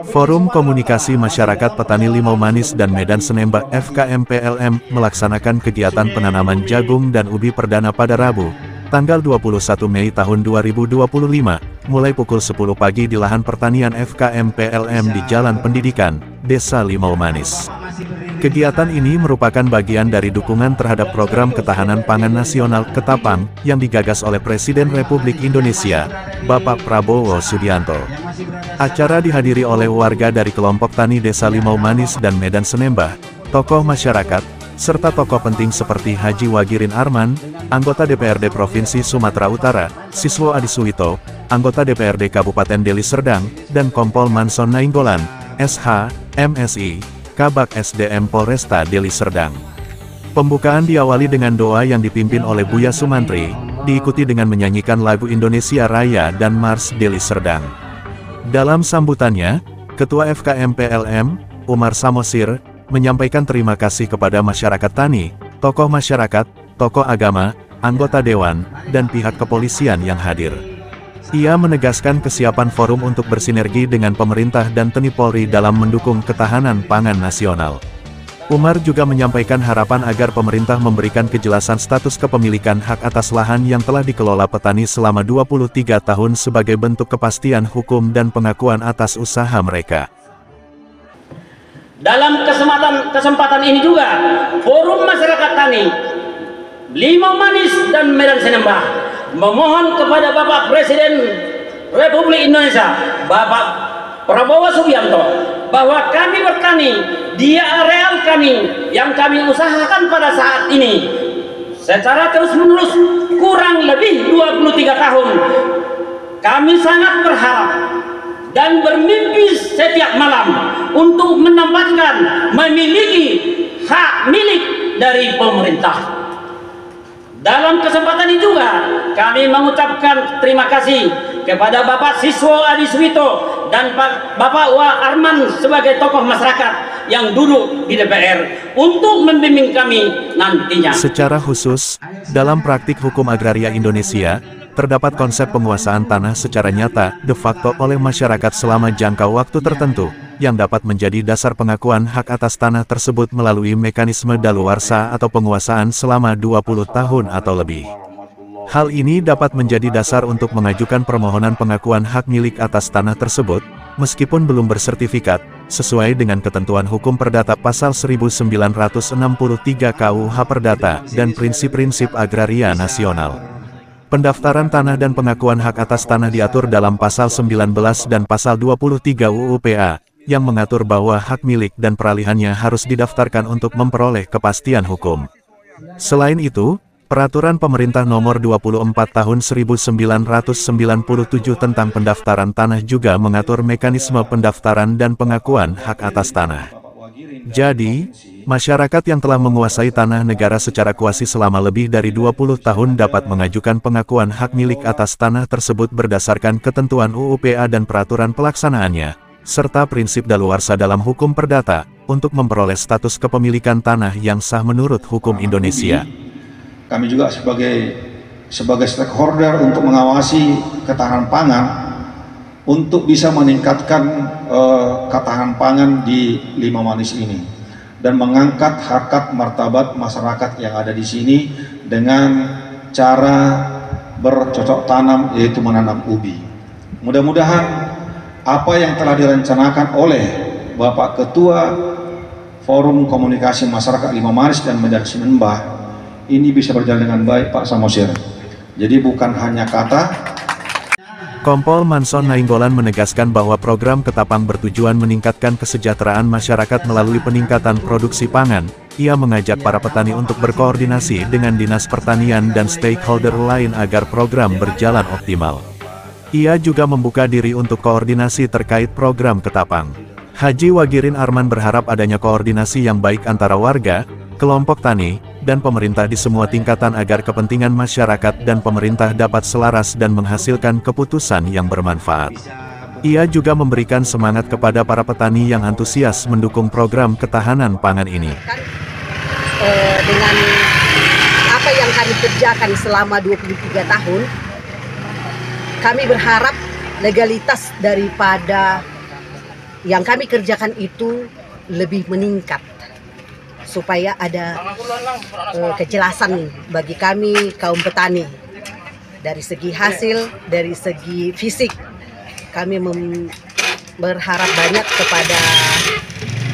Forum Komunikasi Masyarakat Petani Limau Manis dan Medan Senembah FKMPLM melaksanakan kegiatan penanaman jagung dan ubi perdana pada Rabu, tanggal 21 Mei tahun 2025, mulai pukul 10 pagi di lahan pertanian FKMPLM di Jalan Pendidikan, Desa Limau Manis. Kegiatan ini merupakan bagian dari dukungan terhadap program ketahanan pangan nasional Ketapang yang digagas oleh Presiden Republik Indonesia, Bapak Prabowo Subianto. Acara dihadiri oleh warga dari kelompok tani Desa Limau Manis dan Medan Senembah, tokoh masyarakat, serta tokoh penting seperti Haji Wagirin Arman, anggota DPRD Provinsi Sumatera Utara, Siswo Adi Suwito, anggota DPRD Kabupaten Deli Serdang, dan Kompol Manson Nainggolan, SH, MSI, Kabak SDM Polresta Deli Serdang. Pembukaan diawali dengan doa yang dipimpin oleh Buya Sumantri, diikuti dengan menyanyikan lagu Indonesia Raya dan Mars Deli Serdang. Dalam sambutannya, Ketua FKMPLM, Umar Samosir, menyampaikan terima kasih kepada masyarakat tani, tokoh masyarakat, tokoh agama, anggota dewan, dan pihak kepolisian yang hadir. Ia menegaskan kesiapan forum untuk bersinergi dengan pemerintah dan TNI Polri dalam mendukung ketahanan pangan nasional. Umar juga menyampaikan harapan agar pemerintah memberikan kejelasan status kepemilikan hak atas lahan yang telah dikelola petani selama 23 tahun sebagai bentuk kepastian hukum dan pengakuan atas usaha mereka. Dalam kesempatan ini juga, Forum Masyarakat Tani Limau Manis dan Medan Senembah memohon kepada Bapak Presiden Republik Indonesia, Bapak Prabowo Subianto, bahwa kami bertani di areal kami yang kami usahakan pada saat ini secara terus-menerus kurang lebih 23 tahun. Kami sangat berharap dan bermimpi setiap malam untuk menempatkan memiliki hak milik dari pemerintah. Dalam kesempatan ini juga kami mengucapkan terima kasih kepada Bapak Siswo Adi Suwito dan Bapak Wa Arman sebagai tokoh masyarakat yang duduk di DPR untuk membimbing kami nantinya. Secara khusus, dalam praktik hukum agraria Indonesia, terdapat konsep penguasaan tanah secara nyata, de facto oleh masyarakat selama jangka waktu tertentu, yang dapat menjadi dasar pengakuan hak atas tanah tersebut melalui mekanisme daluarsa atau penguasaan selama 20 tahun atau lebih. Hal ini dapat menjadi dasar untuk mengajukan permohonan pengakuan hak milik atas tanah tersebut, meskipun belum bersertifikat, sesuai dengan ketentuan hukum perdata pasal 1963 KUH Perdata dan prinsip-prinsip agraria nasional. Pendaftaran tanah dan pengakuan hak atas tanah diatur dalam pasal 19 dan pasal 23 UU PA, yang mengatur bahwa hak milik dan peralihannya harus didaftarkan untuk memperoleh kepastian hukum. Selain itu, Peraturan Pemerintah Nomor 24 Tahun 1997 tentang pendaftaran tanah juga mengatur mekanisme pendaftaran dan pengakuan hak atas tanah. Jadi, masyarakat yang telah menguasai tanah negara secara kuasi selama lebih dari 20 tahun dapat mengajukan pengakuan hak milik atas tanah tersebut berdasarkan ketentuan UU PA dan peraturan pelaksanaannya, serta prinsip daluarsa dalam hukum perdata, untuk memperoleh status kepemilikan tanah yang sah menurut hukum Indonesia. Kami juga sebagai stakeholder untuk mengawasi ketahanan pangan, untuk bisa meningkatkan ketahanan pangan di Limau Manis ini, dan mengangkat harkat martabat masyarakat yang ada di sini dengan cara bercocok tanam, yaitu menanam ubi. Mudah-mudahan apa yang telah direncanakan oleh Bapak Ketua Forum Komunikasi Masyarakat Limau Manis dan Medan Senembah ini bisa berjalan dengan baik, Pak Samosir. Jadi bukan hanya kata. Kompol Manson Nainggolan menegaskan bahwa program Ketapang bertujuan meningkatkan kesejahteraan masyarakat melalui peningkatan produksi pangan. Ia mengajak para petani untuk berkoordinasi dengan Dinas Pertanian dan stakeholder lain agar program berjalan optimal. Ia juga membuka diri untuk koordinasi terkait program Ketapang. Haji Wagirin Arman berharap adanya koordinasi yang baik antara warga, kelompok tani, dan pemerintah di semua tingkatan agar kepentingan masyarakat dan pemerintah dapat selaras dan menghasilkan keputusan yang bermanfaat. Ia juga memberikan semangat kepada para petani yang antusias mendukung program ketahanan pangan ini. Dengan apa yang kami kerjakan selama 23 tahun, kami berharap legalitas daripada yang kami kerjakan itu lebih meningkat, supaya ada kejelasan bagi kami kaum petani dari segi hasil, dari segi fisik. Kami berharap banyak kepada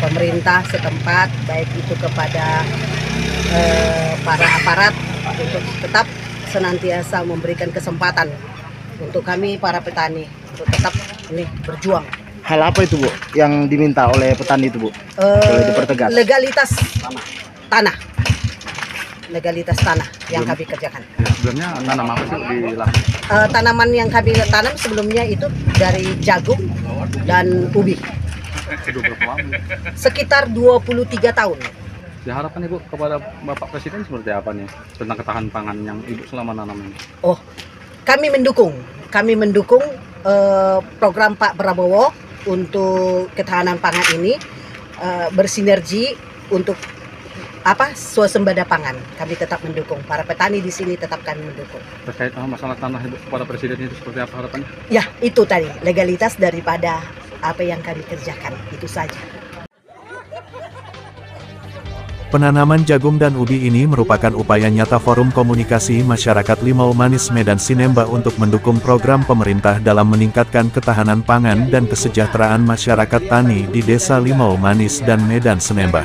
pemerintah setempat, baik itu kepada para aparat, untuk tetap senantiasa memberikan kesempatan untuk kami para petani untuk tetap ini berjuang. Hal apa itu, Bu, yang diminta oleh petani itu, Bu? Boleh dipertegas. Legalitas tanah. Legalitas tanah yang kami kerjakan. Ya, sebelumnya tanam apa sih dilakukan? Tanaman yang kami tanam sebelumnya itu dari jagung dan ubi. Sudah berapa lama? Sekitar 23 tahun. Diharapkan Ibu kepada Bapak Presiden seperti apa nih tentang ketahanan pangan yang Ibu selama nanam ini? Oh, kami mendukung program Pak Prabowo untuk ketahanan pangan ini, bersinergi untuk swasembada pangan. Kami tetap mendukung, para petani di sini tetap kami mendukung. Terkait masalah tanah Ibu kepada Presiden itu seperti apa harapannya? Ya, itu tadi legalitas daripada apa yang kami kerjakan, itu saja. Penanaman jagung dan ubi ini merupakan upaya nyata Forum Komunikasi Masyarakat Limau Manis Medan Sinemba untuk mendukung program pemerintah dalam meningkatkan ketahanan pangan dan kesejahteraan masyarakat tani di Desa Limau Manis dan Medan Sinemba.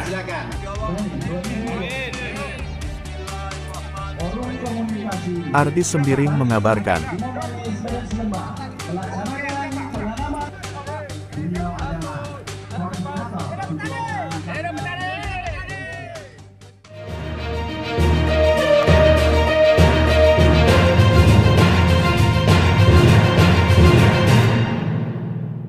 Ardi Sembiring mengabarkan.